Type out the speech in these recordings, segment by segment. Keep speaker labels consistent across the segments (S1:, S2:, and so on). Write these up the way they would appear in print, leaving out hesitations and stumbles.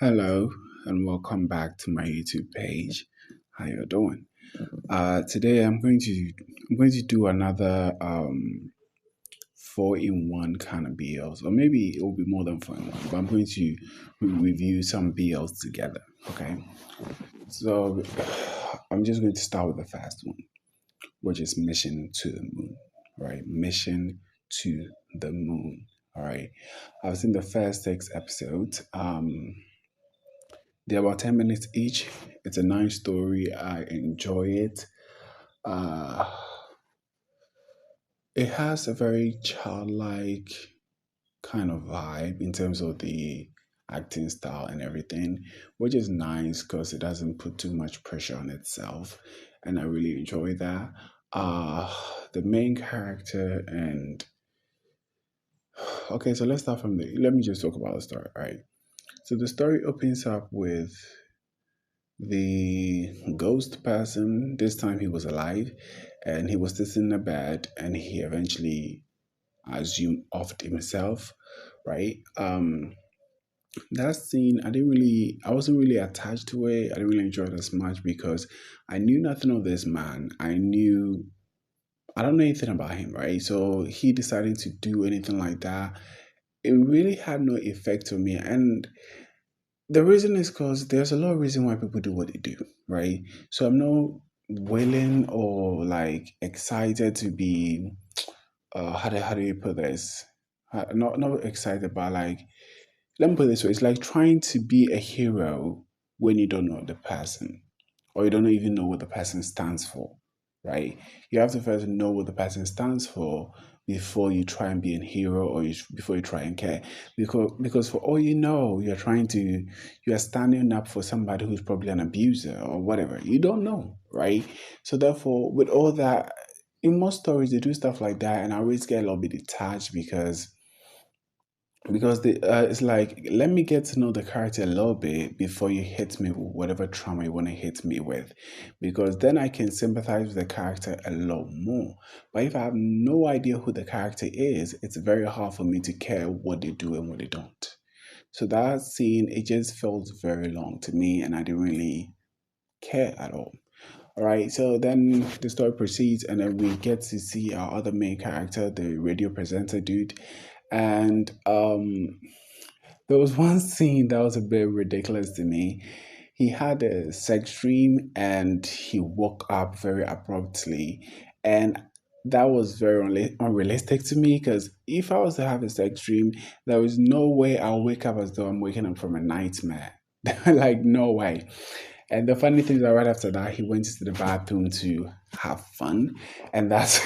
S1: Hello and welcome back to my YouTube page. How you doing? Today I'm going to do another 4-in-1 kind of BLs, or maybe it will be more than 4-in-1. But I'm going to review some BLs together. Okay, so I'm just going to start with the first one, which is Mission to the Moon. Right, Mission to the Moon. All right, I've seen the first 6 episodes. They're about 10 minutes each. It's a nice story. I enjoy it. Uh, it has a very childlike kind of vibe in terms of the acting style and everything, which is nice because it doesn't put too much pressure on itself. And I really enjoy that. Uh, the main character and okay, so let's start from the. Let me just talk about the story. All right. So the story opens up with the ghost person. This time he was alive and he was sitting in a bed and he eventually assumed offed himself, right? That scene, I wasn't really attached to it. I didn't really enjoy it as much because I knew nothing of this man. I don't know anything about him, right? So he deciding to do anything like that, it really had no effect on me. And the reason is because there's a lot of reason why people do what they do, right? So I'm not willing or like excited to be how do you put this? Not excited, but like let me put it this way: it's like trying to be a hero when you don't know the person or you don't even know what the person stands for, right? You have to first know what the person stands for before you try and be a hero or before you try and care. Because for all you know, you are standing up for somebody who's probably an abuser or whatever. You don't know, right? So therefore, with all that, in most stories they do stuff like that, and I always get a little bit detached because it's like let me get to know the character a little bit before you hit me with whatever trauma you want to hit me with, because then I can sympathize with the character a lot more. But if I have no idea who the character is, it's very hard for me to care what they do and what they don't. So that scene, it just felt very long to me and I didn't really care at all. All right, so then the story proceeds, and then we get to see our other main character, the radio presenter dude. And there was one scene that was a bit ridiculous to me. He had a sex dream and he woke up very abruptly. And that was very unrealistic to me because if I was to have a sex dream, there was no way I'll wake up as though I'm waking up from a nightmare. Like, no way. And the funny thing is that right after that, he went into the bathroom to have fun. And that's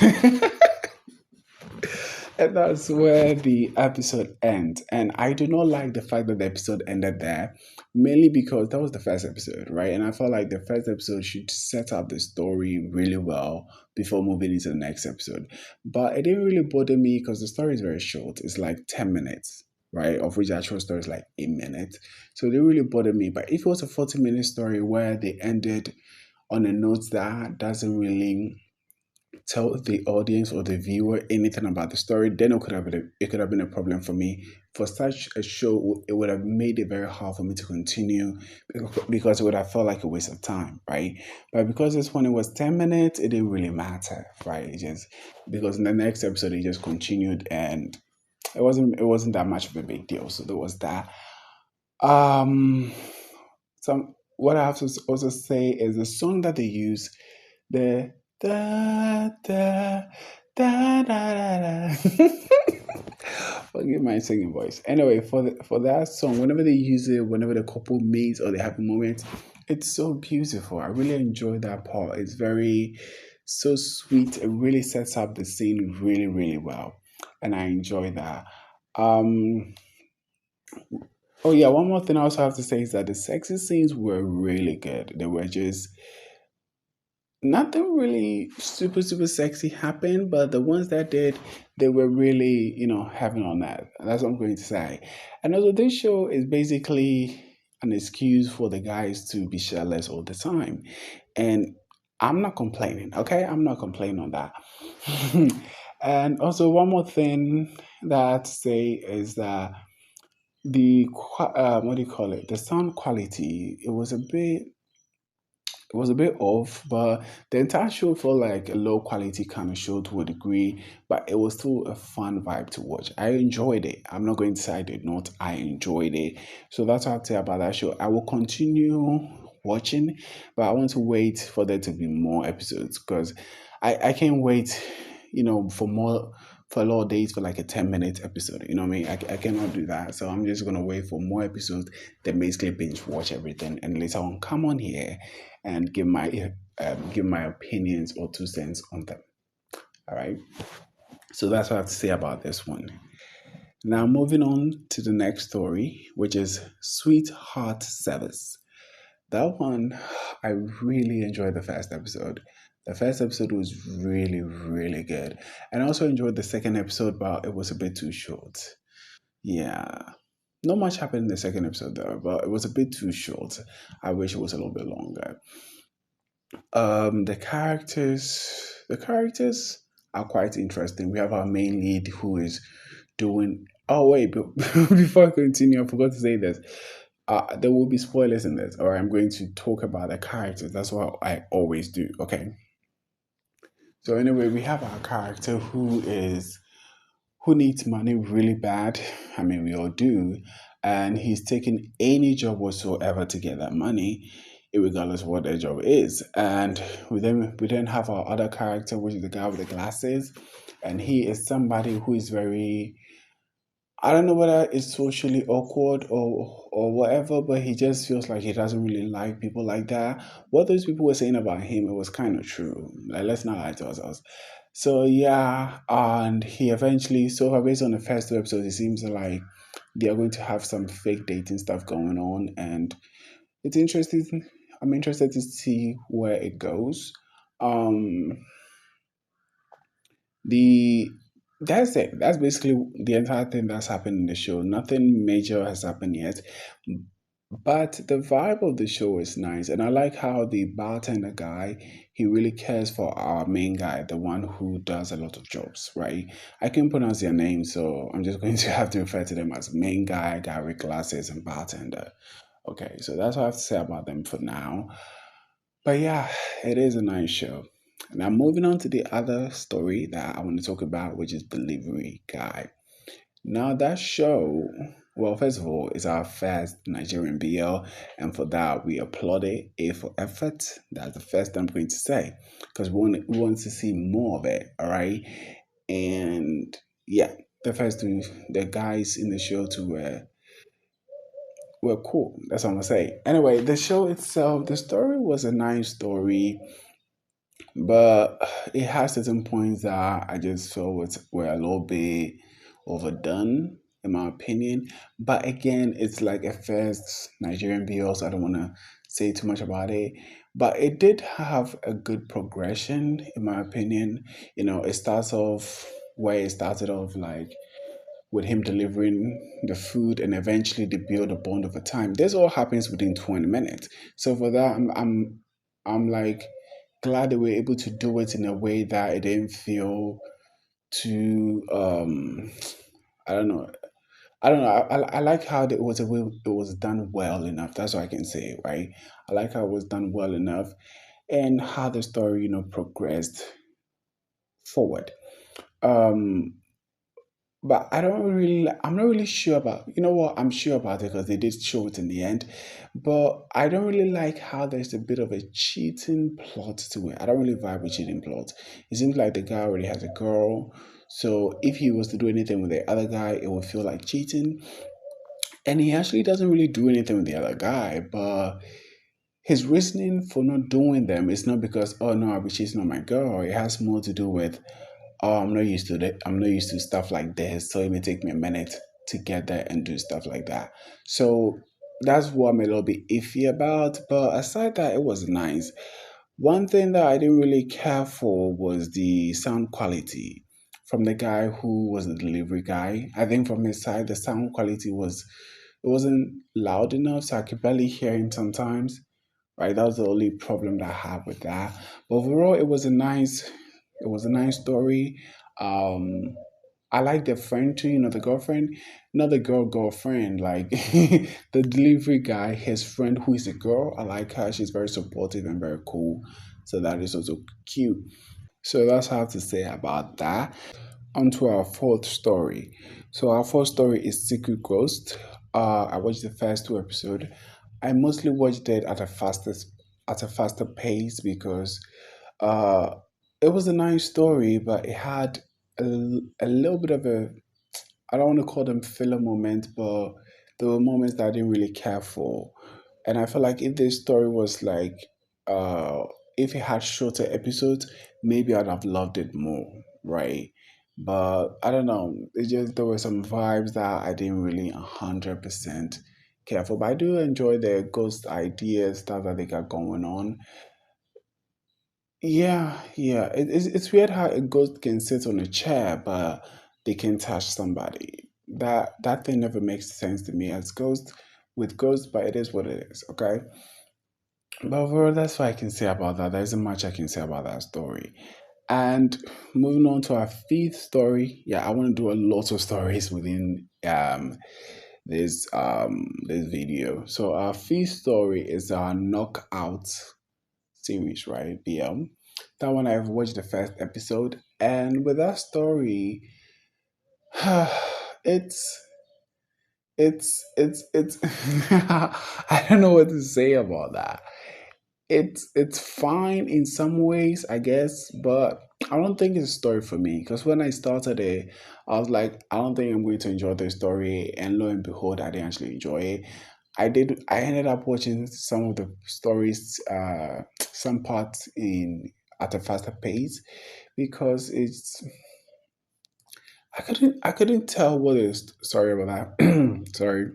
S1: and that's where the episode ends. And I do not like the fact that the episode ended there, mainly because that was the first episode, right? And I felt like the first episode should set up the story really well before moving into the next episode. But it didn't really bother me because the story is very short. It's like 10 minutes, right? Of which the actual story is like 8 minutes. So it didn't really bother me. But if it was a 40-minute story where they ended on a note that doesn't really tell the audience or the viewer anything about the story, then it could have been a problem for me. For such a show, it would have made it very hard for me to continue because it would have felt like a waste of time, right? But because this one it was 10 minutes, it didn't really matter, right? It just because in the next episode it just continued and it wasn't that much of a big deal. So there was that. Um, some what I have to also say is the song that they use, the da da da da da. Da. Forgive my singing voice. Anyway, for that song, whenever they use it, whenever the couple meets or they have a moment, it's so beautiful. I really enjoy that part. It's very so sweet. It really sets up the scene really, really well. And I enjoy that. Um oh yeah, one more thing I also have to say is that the sexy scenes were really good. They were just nothing really super super sexy happened, but the ones that did, they were really heaven on earth. That's what I'm going to say. And also, this show is basically an excuse for the guys to be shirtless all the time, and I'm not complaining. Okay, I'm not complaining on that. And also, one more thing that I have to say is that what do you call it? The sound quality. It was a bit off, but the entire show felt like a low quality kind of show to a degree, but it was still a fun vibe to watch. I enjoyed it. I'm not going to say I did not. I enjoyed it. So that's what I'd say about that show. I will continue watching, but I want to wait for there to be more episodes because I can't wait, for more for a lot of days for like a 10-minute episode. You know what I mean? I cannot do that. So I'm just gonna wait for more episodes, then basically binge watch everything and later on come on here and give my opinions or 2 cents on them. All right. So that's what I have to say about this one. Now moving on to the next story, which is Sweetheart Service. That one, I really enjoyed the first episode. The first episode was really, really good. And I also enjoyed the second episode, but it was a bit too short. Yeah. Not much happened in the second episode though, but it was a bit too short. I wish it was a little bit longer. The characters are quite interesting. We have our main lead who is doing. Oh wait, but before I continue, I forgot to say this. There will be spoilers in this, or I'm going to talk about the characters. That's what I always do. Okay. So anyway, we have our character who needs money really bad. I mean, we all do. And he's taking any job whatsoever to get that money, regardless of what their job is. And we then have our other character, which is the guy with the glasses. And he is somebody who is very, I don't know whether it's socially awkward or whatever, but he just feels like he doesn't really like people like that. What those people were saying about him, it was kind of true. Like, let's not lie to ourselves. So yeah, and he eventually, so far based on the first 2 episodes, it seems like they are going to have some fake dating stuff going on, and it's interesting. I'm interested to see where it goes. Um, the That's it. That's basically the entire thing that's happened in the show. Nothing major has happened yet. But the vibe of the show is nice, and I like how the bartender guy he really cares for our main guy, the one who does a lot of jobs, right? I can't pronounce their name, so I'm just going to have to refer to them as main guy with glasses, and bartender. Okay, so that's what I have to say about them for now. But yeah, it is a nice show. Now moving on to the other story that I want to talk about, which is Delivery Guy. Now that show, well, first of all, it's our first Nigerian BL, and for that we applaud it. A for effort. That's the first I'm going to say, because we want to see more of it. All right, and yeah, the guys in the show too were cool. That's what I'm gonna say. Anyway, the show itself, the story was a nice story. But it has certain points that I just feel were a little bit overdone, in my opinion. But again, it's like a first Nigerian BL, so I don't want to say too much about it. But it did have a good progression, in my opinion. It starts off where it started off, like with him delivering the food, and eventually they build a bond over time. This all happens within 20 minutes. So for that, I'm like glad they were able to do it in a way that it didn't feel too I don't know. I like how it was done well enough. That's what I can say, right? I like how it was done well enough, and how the story progressed forward. Um, but I'm not really sure about, what? I'm sure about it because they did show it in the end. But I don't really like how there's a bit of a cheating plot to it. I don't really vibe with cheating plot. It seems like the guy already has a girl. So if he was to do anything with the other guy, it would feel like cheating. And he actually doesn't really do anything with the other guy. But his reasoning for not doing them is not because, oh no, I'll be cheating on my girl. It has more to do with, oh, I'm not used to that. I'm not used to stuff like this, so it may take me a minute to get there and do stuff like that. So that's what I'm a little bit iffy about. But aside that, it was nice. One thing that I didn't really care for was the sound quality from the guy who was the delivery guy. I think from his side, the sound quality it wasn't loud enough, so I could barely hear him sometimes. Right, that was the only problem that I had with that. But overall, it was a nice story. Um, I like the friend too, the girlfriend, not the girlfriend, like the delivery guy, his friend who is a girl. I like her. She's very supportive and very cool. So that is also cute. So that's how to say about that. On to our fourth story. So our fourth story is Secret Ghost. I watched the first two episodes. I mostly watched it at a faster pace because uh, it was a nice story, but it had a little bit of a, I don't want to call them filler moments, but there were moments that I didn't really care for. And I feel like if this story was like, uh, if it had shorter episodes, maybe I'd have loved it more, right? But I don't know. It just, there were some vibes that I didn't really 100% care for. But I do enjoy the ghost ideas, stuff that they got going on. Yeah, yeah. It's weird how a ghost can sit on a chair, but they can touch somebody. That thing never makes sense to me as ghost with ghosts, but it is what it is. Okay, but overall, that's what I can say about that. There isn't much I can say about that story. And moving on to our fifth story. Yeah, I want to do a lot of stories within this video. So our fifth story is our knockout series, right? BM. That one I've watched the first episode, and with that story, it's it's I don't know what to say about that. It's fine in some ways, I guess, but I don't think it's a story for me because when I started it, I was like, I don't think I'm going to enjoy the story, and lo and behold, I didn't actually enjoy it. I ended up watching some of the stories, some parts in at a faster pace because I couldn't tell what is sorry about that. Sorry.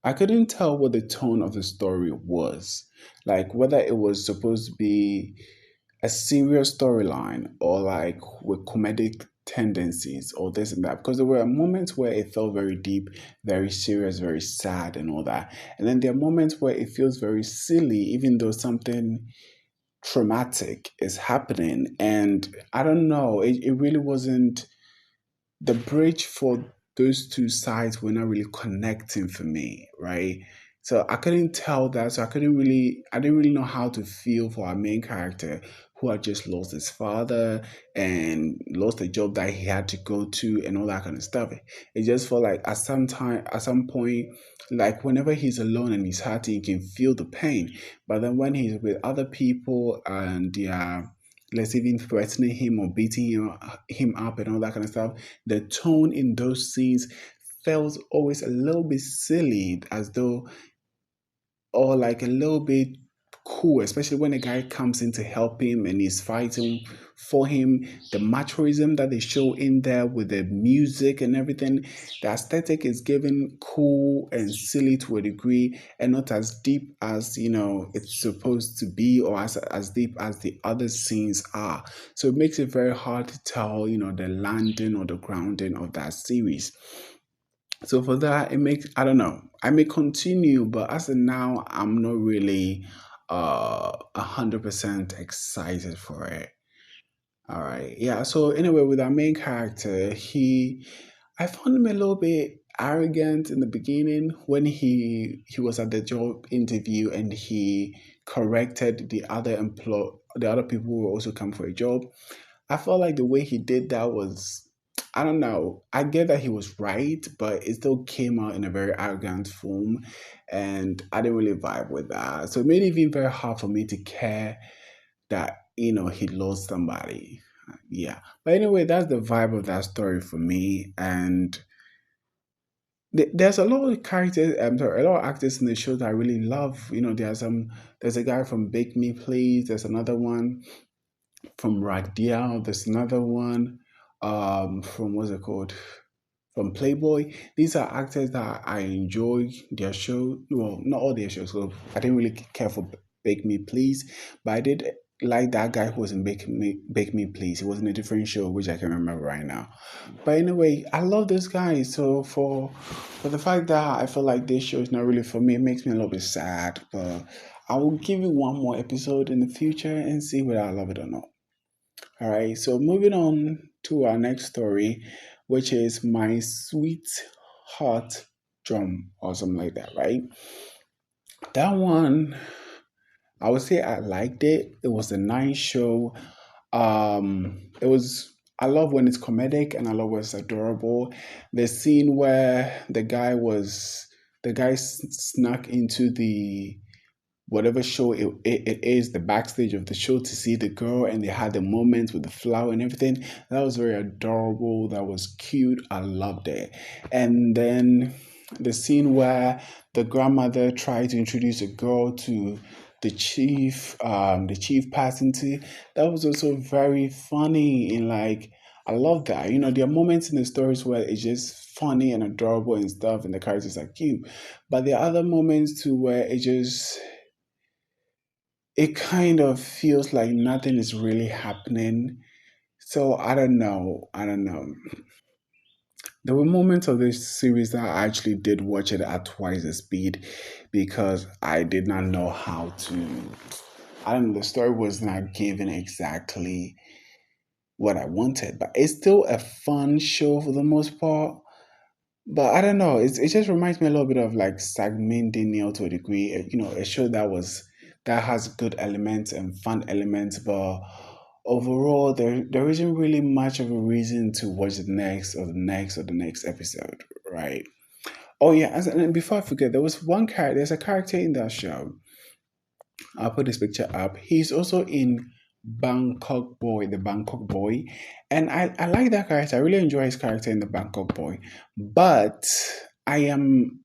S1: I couldn't tell what the tone of the story was. Like whether it was supposed to be a serious storyline or like with comedic tendencies or this and that. Because there were moments where it felt very deep, very serious, very sad and all that. And then there are moments where it feels very silly, even though something traumatic is happening. And I don't know, it really wasn't the bridge for those two sides were not really connecting for me, right? So I couldn't tell that. So I didn't really know how to feel for our main character who had just lost his father and lost the job that he had to go to and all that kind of stuff. It just felt like at some point, like whenever he's alone and he's hurting, he can feel the pain. But then when he's with other people and they are, let's even threatening him or beating him up and all that kind of stuff, the tone in those scenes felt always a little bit silly, as though, or like a little bit cool, especially when a guy comes in to help him and he's fighting for him. The machoism that they show in there with the music and everything, the aesthetic is given cool and silly to a degree, and not as deep as it's supposed to be, or as deep as the other scenes are. So it makes it very hard to tell, the landing or the grounding of that series. So for that, it makes, I don't know. I may continue, but as of now, I'm not really 100% excited for it. All right. Yeah. So anyway, with our main character, I found him a little bit arrogant in the beginning when he was at the job interview and he corrected the other people who were also come for a job. I felt like the way he did that was, I don't know. I get that he was right, but it still came out in a very arrogant form, and I didn't really vibe with that. So it made it even very hard for me to care that he lost somebody. Yeah, but anyway, that's the vibe of that story for me, and there's a lot of characters. I'm sorry, a lot of actors in the show that I really love. There's a guy from Bake Me Please. There's another one from Ragdial. There's another one from what's it called? From Playboy. These are actors that I enjoy their show. Well, not all their shows. So I didn't really care for Bake Me Please, but I did like that guy who was in Bake Me Please. He was in a different show, which I can remember right now. But anyway, I love this guy. So for the fact that I feel like this show is not really for me, it makes me a little bit sad. But I will give you one more episode in the future and see whether I love it or not. All right. So moving on. to our next story, which is My Sweetheart Jom or something like that, right? That one, I would say I liked it. It was a nice show. It was. I love when it's comedic and I love when it's adorable. The scene where the guy snuck into the whatever show it is, the backstage of the show to see the girl, and they had the moments with the flower and everything. That was very adorable. That was cute. I loved it. And then the scene where the grandmother tried to introduce a girl to the chief passenger, that was also very funny. And like, I love that. You know, there are moments in the stories where it's just funny and adorable and stuff, and the characters are cute. But there are other moments too where it kind of feels like nothing is really happening. So I don't know. I don't know. There were moments of this series that I actually did watch it at twice the speed because I did not know how to. I don't know. The story was not given exactly what I wanted, but it's still a fun show for the most part. But I don't know. It just reminds me a little bit of like Sagmin Daniel to a degree. You know, a show that has good elements and fun elements, but overall there isn't really much of a reason to watch the next or the next or the next episode, right? Oh yeah, and before I forget, there was one character. There's a character in that show. I'll put this picture up. He's also in Bangkok Boy, the Bangkok Boy. And I like that character. I really enjoy his character in the Bangkok Boy. But I am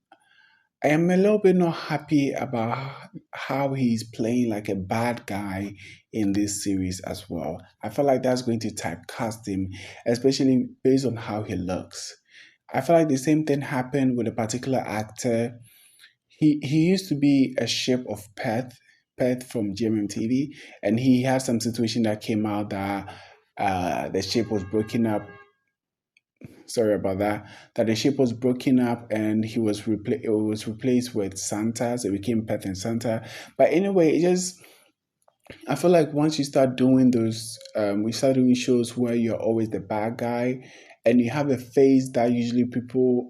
S1: I am a little bit not happy about how he's playing like a bad guy in this series as well. I feel like that's going to typecast him, especially based on how he looks. I feel like the same thing happened with a particular actor. He used to be a ship of Peth from GMMTV, and he had some situation that came out that the ship was broken up. Sorry about that. That the ship was broken up, and it was replaced with Santa, so it became Peth and Santa. But anyway, it just I feel like once you start doing we start doing shows where you're always the bad guy, and you have a face that usually people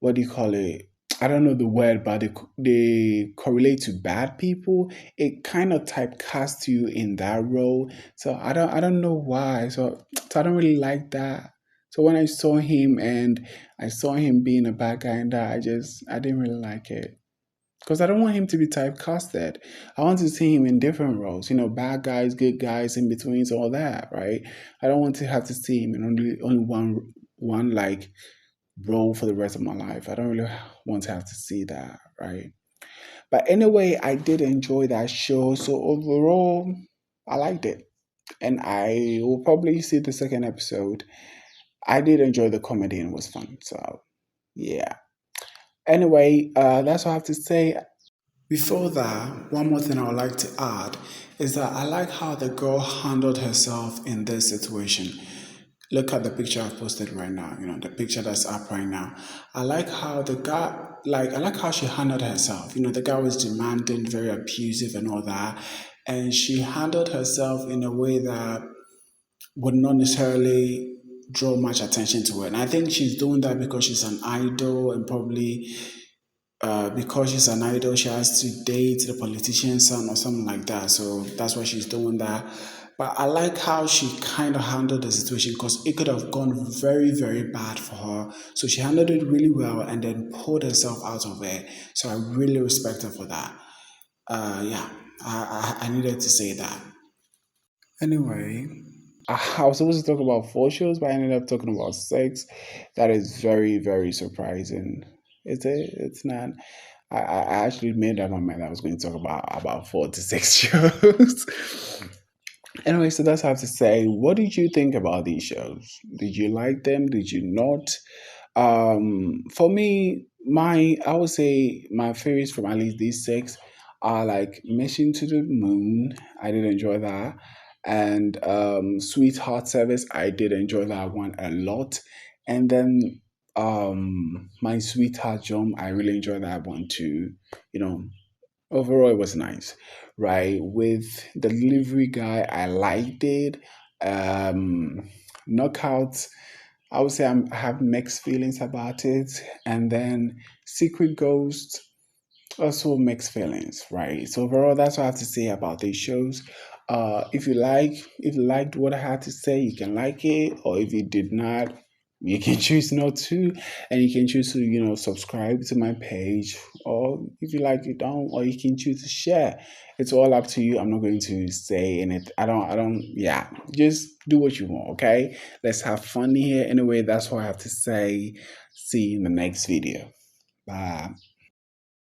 S1: what do you call it? I don't know the word, but they correlate to bad people. It kind of typecasts you in that role. So I don't know why. So I don't really like that. So when I saw him and I saw him being a bad guy and that, I didn't really like it. Because I don't want him to be typecasted. I want to see him in different roles, you know, bad guys, good guys, in betweens, all that, right? I don't want to have to see him in only one like role for the rest of my life. I don't really want to have to see that, right? But anyway, I did enjoy that show. So overall, I liked it. And I will probably see the second episode. I did enjoy the comedy and it was fun. So yeah. Anyway, that's all I have to say. Before that, one more thing I would like to add is that I like how the girl handled herself in this situation. Look at the picture I've posted right now, you know, the picture that's up right now. I like how I like how she handled herself. You know, the guy was demanding, very abusive and all that. And she handled herself in a way that would not necessarily draw much attention to her. And I think she's doing that because she's an idol and probably because she's an idol, she has to date the politician's son or something like that. So that's why she's doing that. But I like how she kind of handled the situation because it could have gone very, very bad for her. So she handled it really well and then pulled herself out of it. So I really respect her for that. Yeah, I needed to say that. Anyway, I was supposed to talk about four shows, but I ended up talking about six. That is very, very surprising. It's not. I actually made up my mind I was going to talk about 4 to 6 shows. Anyway, so that's how I have to say. What did you think about these shows? Did you like them? Did you not? For me, my I would say my favorites from at least these six are like Mission to the Moon. I did enjoy that, and Sweetheart Service. I did enjoy that one a lot, and then My Sweetheart Jom. I really enjoyed that one too. You know, overall it was nice, right? With the delivery guy, I liked it. Knockout, I would say I have mixed feelings about it. And then Secret Ghost, also mixed feelings, right? So overall, that's what I have to say about these shows. If you liked what I had to say, you can like it, or if you did not, you can choose not to, and you can choose to, subscribe to my page, or if you like, you don't, or you can choose to share. It's all up to you. I'm not going to say in it. Yeah, just do what you want, okay? Let's have fun here. Anyway, that's what I have to say. See you in the next video. Bye.